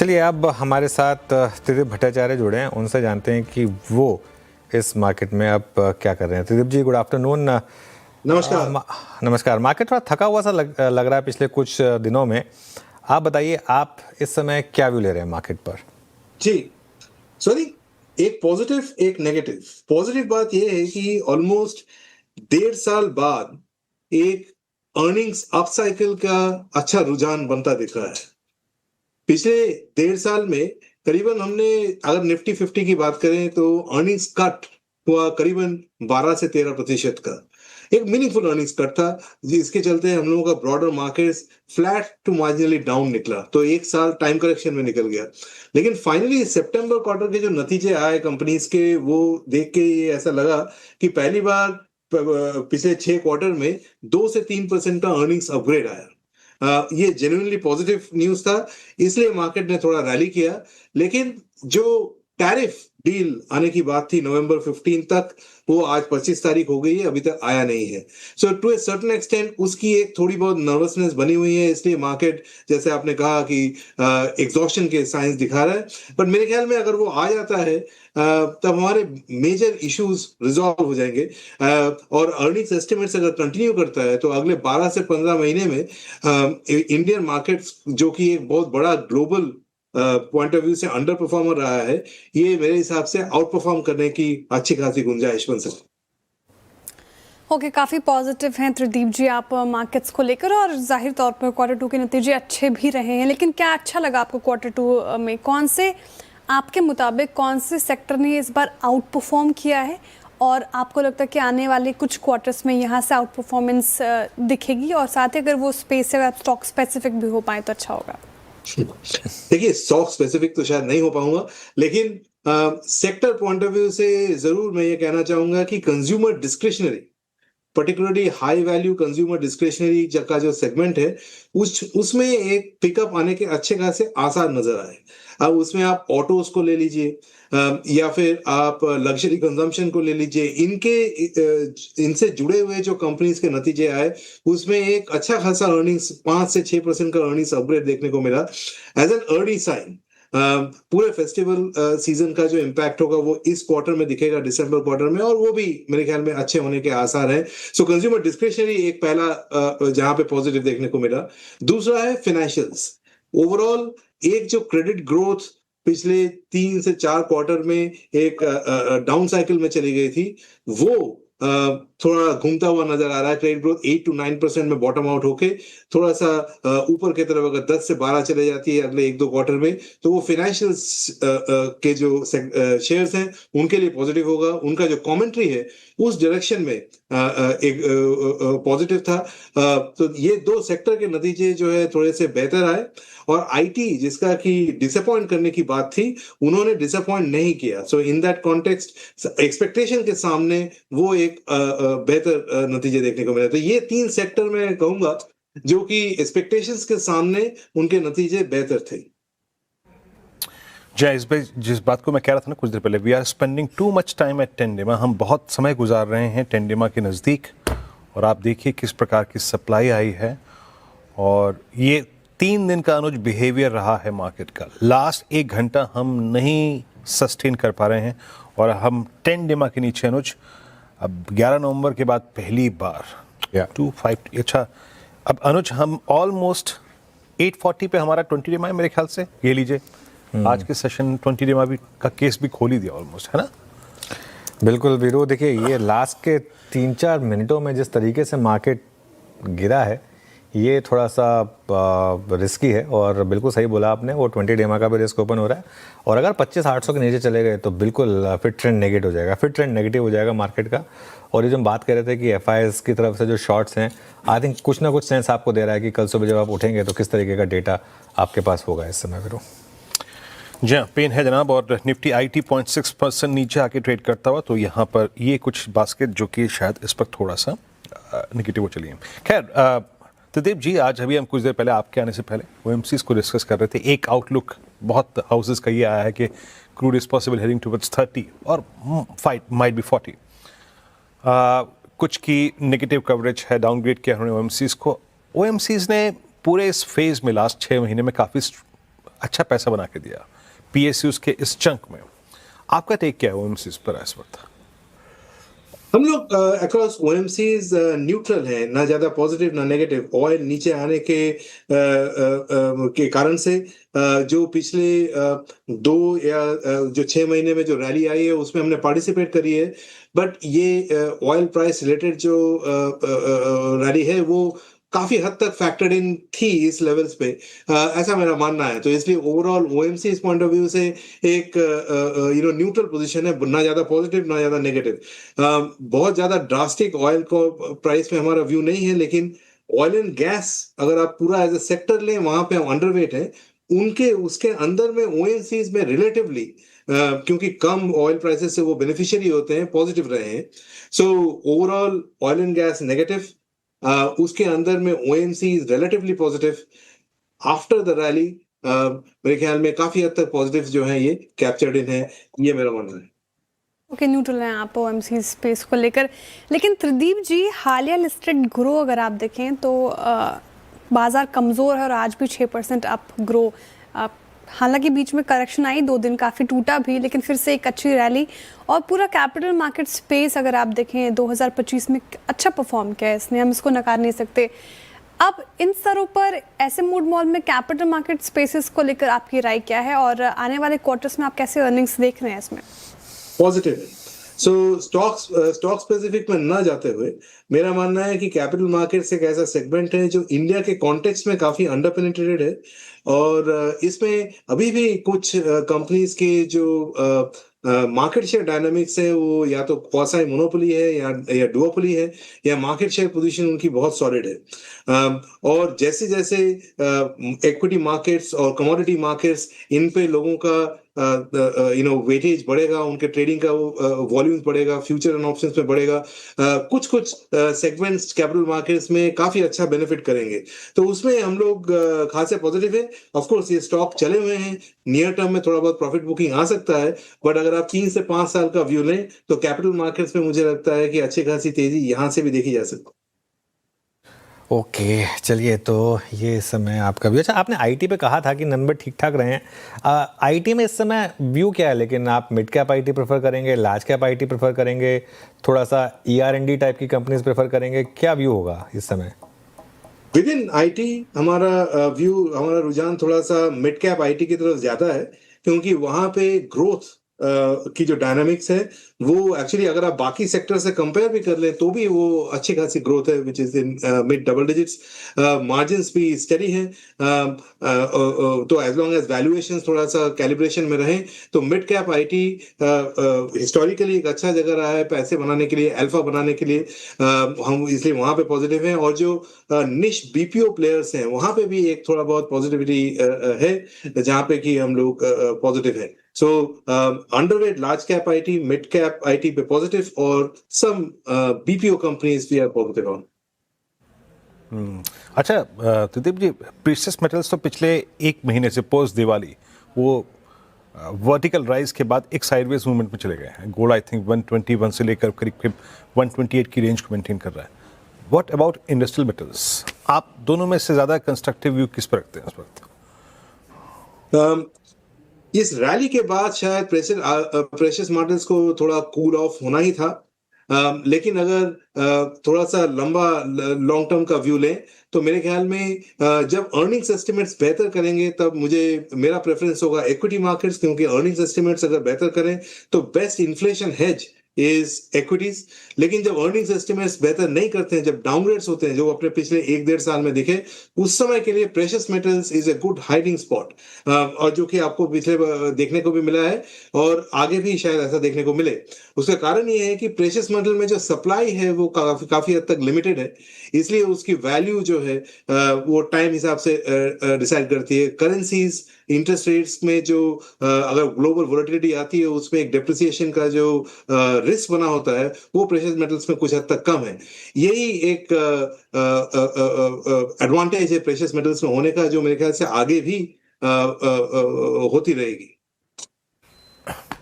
चलिए अब हमारे साथ त्रिदीप भट्टाचार्य जुड़े हैं, उनसे जानते हैं कि वो इस मार्केट में अब क्या कर रहे हैं। त्रिदीप जी, गुड आफ्टरनून। नमस्कार। नमस्कार। मार्केट थोड़ा थका हुआ सा लग रहा है पिछले कुछ दिनों में। आप बताइए, आप इस समय क्या व्यू ले रहे हैं मार्केट पर? जी, सॉरी, एक पॉजिटिव एक नेगेटिव। पॉजिटिव बात यह है कि ऑलमोस्ट 1.5 साल बाद एक अर्निंग्स अप साइकिल का अच्छा रुझान बनता दिख रहा है। पिछले 1.5 साल में करीबन हमने, अगर निफ्टी 50 की बात करें तो अर्निंग्स कट हुआ करीबन 12 से 13% का। एक मीनिंगफुल अर्निंग्स कट था, जिसके चलते हम लोगों का broader market flat to marginally down निकला, तो एक साल टाइम करेक्शन में निकल गया। लेकिन फाइनली सितंबर क्वार्टर के जो नतीजे आए कंपनीज के, वो देख के ये ऐसा लगा कि पहली बार पिछले 6 क्वार्टर में 2 से 3% का अर्निंग्स अपग्रेड आया। ये जेन्युइनली पॉजिटिव न्यूज था, इसलिए मार्केट ने थोड़ा रैली किया। लेकिन जो टैरिफ डील आने की बात थी नवंबर 15 तक, वो आज 25 तारीख हो गई है, अभी तक आया नहीं है। सो टू ए सर्टेन एक्सटेंट उसकी एक थोड़ी बहुत नर्वसनेस बनी हुई है, इसलिए मार्केट, जैसे आपने कहा कि एग्जॉस्शन के साइंस दिखा रहा है। पर मेरे ख्याल में अगर वो आ जाता है तब हमारे मेजर इश्यूज रिजॉल्व हो जाएंगे। और अर्निंग्स एस्टिमेट्स अगर कंटिन्यू करता है तो अगले 12 से 15 महीने में इंडियन मार्केट्स, जो कि एक बहुत बड़ा ग्लोबल पॉइंट ऑफ व्यू से अंडर परफॉर्मर रहा है, ये मेरे हिसाब से आउट परफॉर्म करने की अच्छी खासी गुंजाइश बन सकती है। ओके, काफ़ी पॉजिटिव हैं त्रिदीप जी आप मार्केट्स को लेकर, और जाहिर तौर पर Q2 के नतीजे अच्छे भी रहे हैं। लेकिन क्या अच्छा लगा आपको Q2 में? कौन से, आपके मुताबिक कौन से सेक्टर ने इस बार आउट परफॉर्म किया है, और आपको लगता है कि आने वाले कुछ क्वार्टर्स में यहाँ से आउट परफॉर्मेंस दिखेगी? और साथ ही अगर वो स्पेस है, स्टॉक स्पेसिफिक भी हो पाए तो अच्छा होगा। देखिए, स्टॉक स्पेसिफिक तो शायद नहीं हो पाऊंगा, लेकिन सेक्टर पॉइंट ऑफ व्यू से जरूर मैं ये कहना चाहूंगा कि consumer discretionary, particularly high value consumer discretionary का जो सेगमेंट है, उसमें एक पिकअप आने के अच्छे खासे आसार नजर आए। अब उसमें आप ऑटोज को ले लीजिए, या फिर आप लग्जरी कंजम्पशन को ले लीजिए, इनसे जुड़े हुए जो कंपनीज के नतीजे आए, उसमें एक अच्छा खासा अर्निंग्स 5 से 6% का अर्निंग्स अपग्रेड देखने को मिला। एज एन अर्ली साइन पूरे फेस्टिवल सीजन का जो इम्पैक्ट होगा वो इस क्वार्टर में दिखेगा, दिसंबर क्वार्टर में, और वो भी मेरे ख्याल में अच्छे होने के आसार हैं। सो कंज्यूमर डिस्क्रिशनरी एक पहला जहां पे पॉजिटिव देखने को मिला। दूसरा है फाइनेंशियल्स। ओवरऑल एक जो क्रेडिट ग्रोथ पिछले 3 से 4 क्वार्टर में एक डाउन साइकिल में चली गई थी, वो थोड़ा घूमता हुआ नजर आ रहा है। क्रेडिट ग्रोथ 8 to 9% में बॉटम आउट होके थोड़ा सा ऊपर की तरफ अगर 10 से 12 चले जाती है अगले 1-2 क्वार्टर में, तो वो फाइनेंशियल के जो शेयर्स हैं उनके लिए पॉजिटिव होगा। उनका जो कमेंट्री है उस डायरेक्शन में एक पॉजिटिव था। तो ये 2 सेक्टर के नतीजे जो है थोड़े से बेहतर आए। और आईटी, जिसका कि डिसअपॉइंट करने की बात थी, उन्होंने डिसअपॉइंट नहीं किया। सो इन दैट कॉन्टेक्स्ट एक्सपेक्टेशन के सामने वो एक बेहतर नतीजे देखने को मिले। तो ये 3 सेक्टर में कहूंगा जो कि एक्सपेक्टेशंस के सामने उनके नतीजे बेहतर थे। जय, जिस बात को मैं कह रहा था ना कुछ देर पहले, we are spending too much time at टेंडेमा। हम बहुत समय गुजार रहे हैं टेंडेमा के नज़दीक, और आप देखिए किस प्रकार की सप्लाई आई है। और ये 3 दिन का अनुज बिहेवियर रहा है मार्केट का। लास्ट 1 घंटा हम नहीं सस्टेन कर पा रहे हैं, और हम टेंडेमा के नीचे अनुज अब 11 नवंबर के बाद पहली बार 250। अच्छा, अब अनुज हम ऑलमोस्ट 840 पे हमारा 20 डेमा है मेरे ख्याल से। ये लीजिए, आज के सेशन 20 डेमा भी का केस भी खोल ही दिया ऑलमोस्ट, है ना? बिल्कुल वीरू, देखिए ये लास्ट के 3-4 मिनटों में जिस तरीके से मार्केट गिरा है, ये थोड़ा सा रिस्की है। और बिल्कुल सही बोला आपने, वो 20 डेमा का भी रिस्क ओपन हो रहा है। और अगर 25-800 के नीचे चले गए तो बिल्कुल फिर ट्रेंड नेगेटिव हो जाएगा, फिर ट्रेंड नेगेटिव हो जाएगा मार्केट का। और ये जो हम बात कर रहे थे कि एफआईएस की तरफ से जो शॉर्ट्स हैं, आई थिंक कुछ ना कुछ सेंस आपको दे रहा है कि कल सुबह जब आप उठेंगे तो किस तरीके का डेटा आपके पास होगा इस समय वीरू। जी हाँ, पेन है जनाब। और निफ्टी IT 0.6% नीचे आके ट्रेड करता हुआ, तो यहाँ पर ये कुछ बास्केट जो कि शायद इस पर थोड़ा सा निगेटिव हो चली है। खैर त्रिदीप जी, आज अभी हम कुछ देर पहले आपके आने से पहले OMCs को डिस्कस कर रहे थे। एक आउटलुक बहुत हाउसेस का ये आया है कि crude is possible heading towards 30 और माइट बी 40। कुछ की नेगेटिव कवरेज है, डाउनग्रेड किया उन्होंने OMCs को। OMCs ने पूरे इस फेज में लास्ट 6 महीने में काफ़ी अच्छा पैसा बना के दिया PSUs के इस चंक में। आपका टेक क्या है OMCs पर इस वक्त? हम लोग अक्रॉस OMCs न्यूट्रल हैं, ना ज्यादा पॉजिटिव ना नेगेटिव। ऑयल नीचे आने के कारण से जो पिछले 2 या जो 6 महीने में जो रैली आई है उसमें हमने पार्टिसिपेट करी है, बट ये ऑयल प्राइस रिलेटेड जो रैली है वो काफी हद तक फैक्टर्ड इन थी इस लेवल्स पे, ऐसा मेरा मानना है। तो इसलिए ओवरऑल OMC इस पॉइंट ऑफ व्यू से एक न्यूट्रल पोजीशन है, ना ज्यादा पॉजिटिव ना ज्यादा नेगेटिव। बहुत ज्यादा ड्रास्टिक ऑयल को प्राइस में हमारा व्यू नहीं है, लेकिन ऑयल एंड गैस अगर आप पूरा एज ए सेक्टर लें वहां पे हम अंडरवेट है। उनके उसके अंदर में OMCs में रिलेटिवली क्योंकि कम ऑयल प्राइसेस से वो बेनिफिशियरी होते हैं, पॉजिटिव रहे हैं। So overall oil and gas negative, उसके अंदर में OMC is relatively positive. After the rally मेरे ख्याल में काफी हद तक पॉजिटिव जो है ये कैप्चर्ड इन है, ये मेरा मानना है। ओके, न्यूट्रल हैं आप OMC स्पेस को लेकर। लेकिन त्रिदीप जी, हालिया लिस्टेड ग्रो अगर आप देखें तो बाजार कमज़ोर है और आज भी 6% अप ग्रो। हालांकि बीच में करेक्शन आई, 2 दिन काफ़ी टूटा भी, लेकिन फिर से एक अच्छी रैली। और पूरा कैपिटल मार्केट स्पेस अगर आप देखें 2025 में अच्छा परफॉर्म किया है इसने, हम इसको नकार नहीं सकते। अब इन स्तरों पर ऐसे मूड मॉल में कैपिटल मार्केट स्पेसेस को लेकर आपकी राय क्या है, और आने वाले क्वार्टर्स में आप कैसे अर्निंग्स देख रहे हैं इसमें? पॉजिटिव है। सो स्टॉक स्पेसिफिक में ना जाते हुए मेरा मानना है कि कैपिटल मार्केट्स एक ऐसा सेगमेंट है जो इंडिया के कॉन्टेक्स्ट में काफी अंडर पेनिट्रेटेड है, और इसमें अभी भी कुछ कंपनीज के जो मार्केट शेयर डायनामिक्स है वो या तो क्वासी मोनोपोली है या डुओपोली है, या मार्केट शेयर पोजीशन उनकी बहुत सॉलिड है। और जैसे जैसे इक्विटी मार्केट्स और कमोडिटी मार्केट्स इन पे लोगों का वेटेज बढ़ेगा, उनके ट्रेडिंग का वॉल्यूम बढ़ेगा, फ्यूचर एंड ऑप्शंस में बढ़ेगा, कुछ सेगमेंट्स कैपिटल मार्केट्स में काफी अच्छा बेनिफिट करेंगे। तो उसमें हम लोग खासे पॉजिटिव है। ऑफ कोर्स ये स्टॉक चले हुए हैं, नियर टर्म में थोड़ा बहुत प्रॉफिट बुकिंग आ सकता है, बट अगर आप 3 से 5 साल का व्यू लें तो कैपिटल मार्केट्स में मुझे लगता है कि अच्छी खासी तेजी यहां से भी देखी जा सकती है। ओके, चलिए, तो ये इस समय आपका व्यू। अच्छा, आपने आईटी पे कहा था कि नंबर ठीक ठाक रहे हैं। आईटी में इस समय व्यू क्या है? लेकिन आप मिड कैप आईटी प्रेफर करेंगे, लार्ज कैप आईटी प्रेफर करेंगे, थोड़ा सा ER&D टाइप की कंपनीज प्रेफर करेंगे? क्या व्यू होगा इस समय? विद इन आईटी हमारा रुझान थोड़ा सा मिड कैप आईटी की तरफ ज्यादा है, क्योंकि वहां पे ग्रोथ की जो डायनामिक्स है वो एक्चुअली अगर आप बाकी सेक्टर से कंपेयर भी कर लें तो भी वो अच्छी खासी ग्रोथ है, which is in mid double digits. Margins भी स्टडी हैं, तो एज लॉन्ग एज वैल्यूएशंस थोड़ा सा कैलिब्रेशन में रहे तो मिड कैप आईटी हिस्टोरिकली एक अच्छा जगह रहा है पैसे बनाने के लिए, अल्फा बनाने के लिए। हम इसलिए वहां पे पॉजिटिव हैं, और जो निश BPO प्लेयर्स हैं वहां पे भी एक थोड़ा बहुत पॉजिटिविटी है जहां पे कि हम लोग पॉजिटिव हैं। So underweight large cap IT, mid cap IT पे positive, और some BPO companies we are positive on. अच्छा त्रिदीप जी, प्रीशियस मेटल्स तो पिछले 1 महीने से पोस्ट दिवाली वो वर्टिकल राइज के बाद एक साइडवेज मूवमेंट में चले गए हैं। गोल्ड आई थिंक 121 से लेकर करीब 128 की रेंज को मेंटेन कर रहा है। What about industrial metals? आप दोनों में से ज्यादा कंस्ट्रक्टिव व्यू किस पर रखते हैं इस वक्त? इस रैली के बाद शायद प्रेशियस मेटल्स को थोड़ा कूल ऑफ होना ही था, लेकिन अगर थोड़ा सा लॉन्ग टर्म का व्यू लें तो मेरे ख्याल में जब अर्निंग्स एस्टिमेट्स बेहतर करेंगे तब मेरा प्रेफरेंस होगा इक्विटी मार्केट्स, क्योंकि अर्निंग्स एस्टिमेट्स अगर बेहतर करें तो best inflation hedge is equities. लेकिन जब अर्निंग्स एस्टिमेट्स बेहतर नहीं करते हैं, जब डाउनग्रेड्स होते हैं, जो अपने पिछले 1-1.5 साल में दिखे, उस समय के लिए precious metals is a good hiding spot, और जो कि आपको पिछले देखने को भी मिला है और आगे भी शायद ऐसा देखने को मिले। उसका कारण ये है कि प्रेशियस मेटल में जो सप्लाई है वो काफी हद तक लिमिटेड है, इसलिए उसकी वैल्यू जो है वो टाइम हिसाब से डिसाइड करती है। करेंसीज, इंटरेस्ट रेट्स में जो अगर ग्लोबल वोलेटिलिटी आती है उसमें एक डेप्रिसिएशन का जो रिस्क बना होता है वो प्रेशियस मेटल्स में कुछ हद तक कम है। यही एक एडवांटेज है प्रेशियस मेटल्स में होने का, जो मेरे ख्याल से आगे भी होती रहेगी।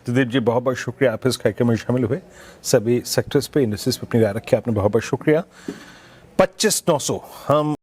त्रिदीप जी, बहुत बहुत शुक्रिया, आप इस कार्यक्रम में शामिल हुए। सभी सेक्टर्स पे, इंडस्ट्रीज पे अपनी राय रखी आपने, बहुत बहुत शुक्रिया। 25,900 हम